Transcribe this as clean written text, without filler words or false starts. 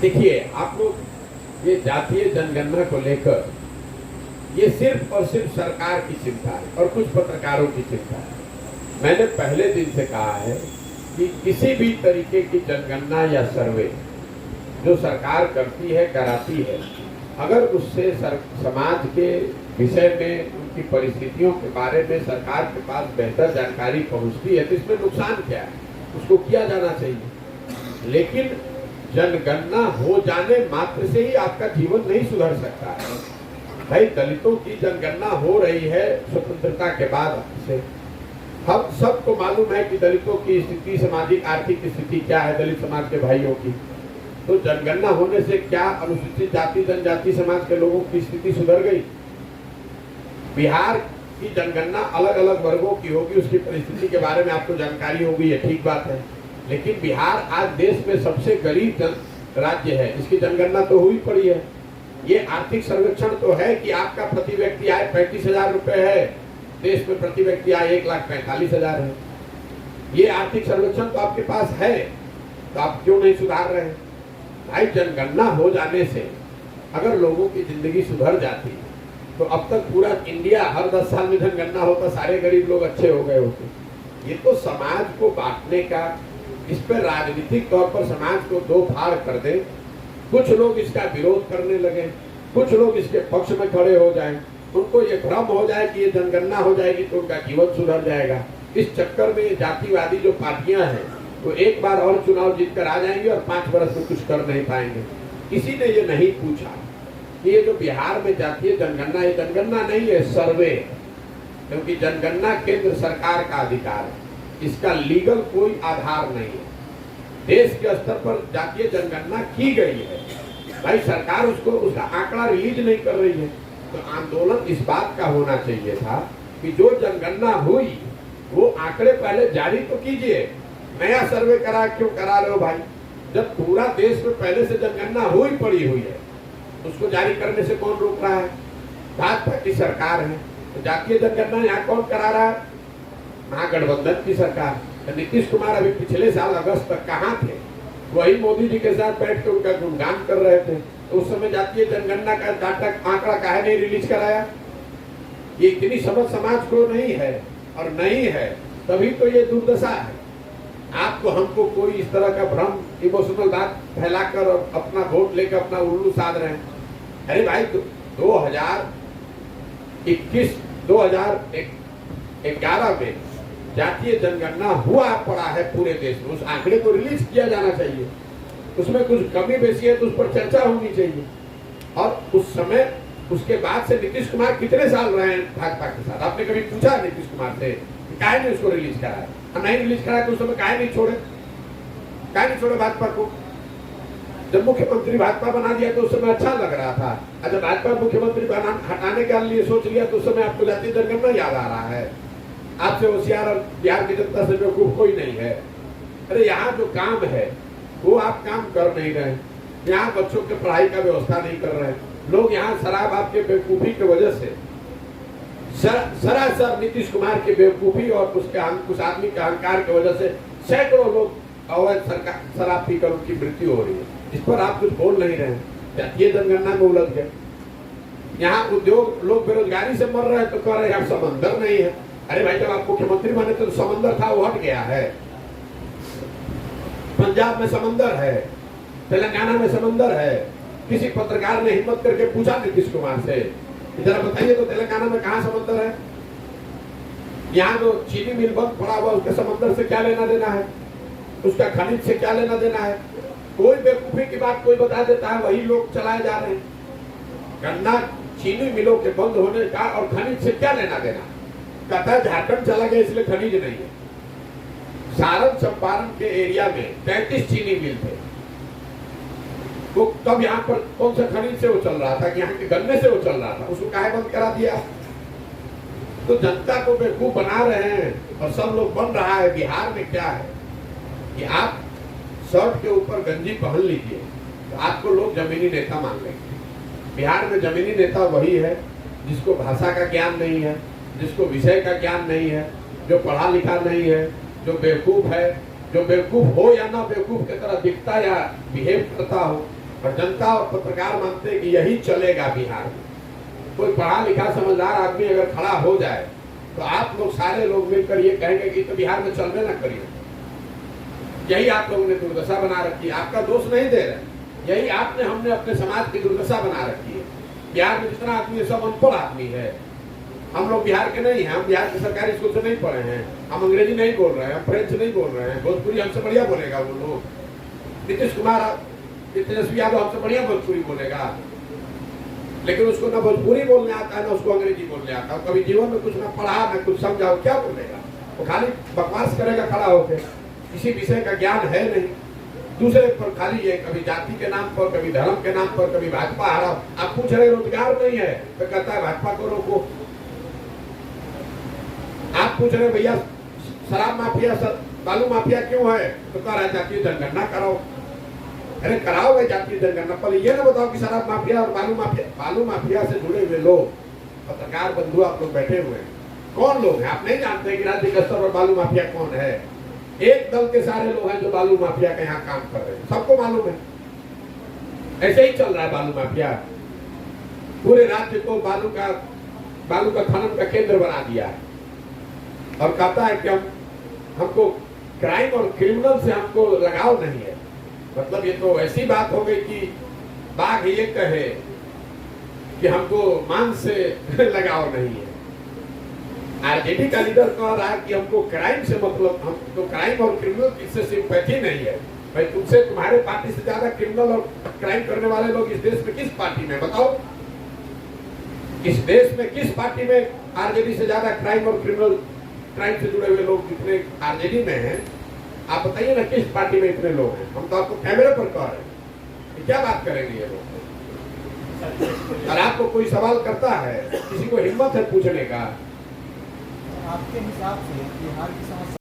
देखिए आप लोग ये जातीय जनगणना को लेकर ये सिर्फ और सिर्फ सरकार की चिंता है और कुछ पत्रकारों की चिंता है। मैंने पहले दिन से कहा है कि किसी भी तरीके की जनगणना या सर्वे जो सरकार करती है कराती है, अगर उससे समाज के विषय में उनकी परिस्थितियों के बारे में सरकार के पास बेहतर जानकारी पहुंचती है तो इसमें नुकसान क्या है, उसको किया जाना चाहिए। लेकिन जनगणना हो जाने मात्र से ही आपका जीवन नहीं सुधर सकता है। भाई दलितों की जनगणना हो रही है स्वतंत्रता के बाद से, हम सबको मालूम है कि दलितों की स्थिति, सामाजिक आर्थिक स्थिति क्या है दलित समाज के भाइयों की। तो जनगणना होने से क्या अनुसूचित जाति जनजाति समाज के लोगों की स्थिति सुधर गई? बिहार की जनगणना अलग अलग वर्गों की होगी, उसकी परिस्थिति के बारे में आपको जानकारी होगी, ये ठीक बात है। लेकिन बिहार आज देश में सबसे गरीब राज्य है, इसकी जनगणना तो हुई पड़ी है। ये आर्थिक सर्वेक्षण तो है कि आपका प्रति व्यक्ति आय 35,000 रुपए है, देश में प्रति व्यक्ति आय 1,45,000 है। ये आर्थिक सर्वेक्षण तो आपके पास है, तो आप क्यों नहीं सुधार रहे हैं? भाई जनगणना हो जाने से अगर लोगों की जिंदगी सुधर जाती तो अब तक पूरा इंडिया हर 10 साल में जनगणना होता, सारे गरीब लोग अच्छे हो गए होते। ये तो समाज को बांटने का, इस पर राजनीतिक तौर पर समाज को दो फाड़ कर दे। कुछ लोग इसका विरोध करने लगे, कुछ लोग इसके पक्ष में खड़े हो जाएं, उनको ये भ्रम हो जाए कि ये जनगणना हो जाएगी तो उनका जीवन सुधर जाएगा। इस चक्कर में जातिवादी जो पार्टियां हैं वो एक बार और चुनाव जीत कर आ जाएंगे और 5 वर्ष में कुछ कर नहीं पाएंगे। किसी ने ये नहीं पूछा कि ये जो बिहार में जातीय जनगणना, ये जनगणना नहीं है, सर्वे, क्योंकि जनगणना केंद्र सरकार का अधिकार है, इसका लीगल कोई आधार नहीं है। देश के स्तर पर जातीय जनगणना की गई है, भाई सरकार उसका आंकड़ा रिलीज नहीं कर रही है। तो आंदोलन इस बात का होना चाहिए था कि जो जनगणना हुई वो आंकड़े पहले जारी तो कीजिए। नया सर्वे क्यों करा रहे हो भाई? जब पूरा देश में पहले से जनगणना हुई पड़ी हुई है, उसको जारी करने से कौन रोक रहा है? भाजपा की सरकार है, तो जातीय जनगणना यहाँ कौन करा रहा है? महागठबंधन की सरकार। तो नीतीश कुमार अभी पिछले साल अगस्त तक कहाँ थे? वही मोदी जी के साथ बैठ के उनका गुणगान कर रहे थे। तो उस समय जातीय जनगणना का डाटा आंकड़ा काहे नहीं रिलीज कराया? ये इतनी समझ समाज को नहीं है, और नहीं है तभी तो ये दुर्दशा है। आपको हमको कोई इस तरह का भ्रम, इमोशनल बात फैलाकर और अपना वोट लेकर अपना उल्लू साध रहे हैं। अरे भाई 2011 में जातीय जनगणना हुआ पड़ा है पूरे देश में, उस आंकड़े को रिलीज किया जाना चाहिए। उसमें कुछ कमी बेसी है तो उस पर चर्चा होनी चाहिए। और उस समय, उसके बाद से नीतीश कुमार कितने साल रहे हैं भाजपा के साथ? आपने कभी पूछा नीतीश कुमार से काहे नहीं उसको रिलीज कराया? नहीं रिलीज कराया तो उस समय काहे नहीं छोड़े भाजपा को? जब मुख्यमंत्री भाजपा बना दिया तो उस समय अच्छा लग रहा था। अच्छा, भाजपा मुख्यमंत्री हटाने के लिए सोच लिया तो उस समय आपको जातीय जनगणना याद आ रहा है। आपसे होशियार और बिहार की जनता से बेवकूफ कोई नहीं है। अरे यहाँ जो काम है वो आप काम कर नहीं रहे। यहाँ बच्चों के पढ़ाई का व्यवस्था नहीं कर रहे। लोग यहाँ शराब आपके बेवकूफी की वजह से, सरासर नीतीश कुमार की बेवकूफी और उस आदमी के अहंकार की वजह से सैकड़ों लोग अवैध शराब पीकर उनकी मृत्यु हो रही है। इस पर आप कुछ बोल नहीं रहे। जातीय जनगणना में उलझ गए। यहाँ उद्योग, लोग बेरोजगारी से मर रहे हैं तो कह रहे हैं समंदर नहीं है। अरे भाई, जब आप मुख्यमंत्री बने तो समंदर था, वो हट गया है। पंजाब में समंदर है, तेलंगाना में समंदर है। किसी पत्रकार ने हिम्मत करके पूछा नीतीश कुमार से, जरा बताइए तो तेलंगाना में कहाँ समंदर है? यहाँ जो चीनी मिल बंद पड़ा हुआ, उसके समंदर से क्या लेना देना है? उसका खनिज से क्या लेना देना है? कोई बेवकूफी की बात कोई बता देता है, वही लोग चलाए जा रहे हैं। गन्ना चीनी मिलों के बंद होने का और खनिज से क्या लेना देना? कहता है झारखंड चला गया इसलिए खनिज नहीं है। सारण चंपारण के एरिया में 33 चीनी मिल थे। वो तब यहाँ पर कौन सा खनिज से वो चल रहा था? कि यहाँ के गन्ने से वो चल रहा था, उसको काहे बंद करा दिया? तो जनता को बेवकूफ बना रहे हैं और सब लोग बन रहा है। बिहार में क्या है कि आप शर्ट के ऊपर गंजी पहन लीजिए तो आपको लोग जमीनी नेता मान लेंगे। बिहार में जमीनी नेता वही है जिसको भाषा का ज्ञान नहीं है, जिसको विषय का ज्ञान नहीं है, जो पढ़ा लिखा नहीं है, जो बेवकूफ है, जो बेवकूफ हो या ना बेवकूफ की तरह दिखता या बिहेव करता हो, और जनता और पत्रकार मानते हैं कि यही चलेगा बिहार में। कोई पढ़ा लिखा समझदार आदमी अगर खड़ा हो जाए तो आप लोग सारे लोग मिलकर ये कहेंगे कि तो बिहार में चलने ना करिए। यही आप लोगों ने दुर्दशा बना रखी है, आपका दोष नहीं दे रहे, यही आपने हमने अपने समाज की दुर्दशा बना रखी है। बिहार में जितना आदमी है सब अनपढ़ आदमी है। हम लोग बिहार के नहीं हैं, हम बिहार के सरकारी स्कूल से नहीं पढ़े हैं, हम अंग्रेजी नहीं बोल रहे हैं, हम फ्रेंच नहीं बोल रहे हैं, भोजपुरी हमसे बढ़िया बोलेगा वो लोग। नीतीश कुमार तेजस्वी यादव हमसे बढ़िया भोजपुरी बोलेगा, लेकिन उसको ना भोजपुरी बोलने आता है ना उसको अंग्रेजी बोलने आता है। कभी जीवन में कुछ ना पढ़ा ना कुछ समझा, क्या बोलेगा? वो खाली बकवास करेगा खड़ा होकर, किसी विषय का ज्ञान है नहीं। दूसरे पर खाली ये कभी जाति के नाम पर, कभी धर्म के नाम पर, कभी भाजपा हरा। आप पूछ रहे रोजगार नहीं है तो कहता है भाजपा को रोको। आप पूछ रहे भैया शराब माफिया बालू माफिया क्यों है तो कह रहा है जातीय जनगणना कराओ। अरे कराओ भाई जातीय जनगणना, पर ये ना बताओ कि शराब माफिया और बालू माफिया से जुड़े हुए लोग पत्रकार बंधु आप लोग बैठे हुए हैं, कौन लोग हैं? आप नहीं जानते कि राज्य कस्तर और बालू माफिया कौन है? एक दल के सारे लोग हैं जो बालू माफिया के यहाँ काम कर रहे हैं, सबको मालूम है। ऐसे ही चल रहा है बालू माफिया, पूरे राज्य को बालू का खनन का केंद्र बना दिया है और कहता है कि हमको क्राइम और क्रिमिनल से हमको लगाव नहीं है। मतलब ये तो ऐसी बात हो गई कि बाघ ये कहे कि हमको मांस से लगाव नहीं है। आरजेडी का लीडर कह रहा है कि हमको क्राइम से मतलब, हम तो क्राइम और क्रिमिनल इससे सिंपैथी नहीं है। भाई तुमसे तुम्हारे पार्टी से ज्यादा क्रिमिनल और क्राइम करने वाले लोग इस देश में किस पार्टी में, बताओ? इस देश में किस पार्टी में आरजेडी से ज्यादा क्राइम और क्राइम से जुड़े हुए लोग जितने आरजेडी में हैं, आप बताइए ना किस पार्टी में इतने लोग हैं? हम तो आपको कैमरे पर कह रहे हैं कि क्या बात करेंगे ये लोग। और आपको कोई सवाल करता है, किसी को हिम्मत है पूछने का? आपके हिसाब से बिहार की समस्या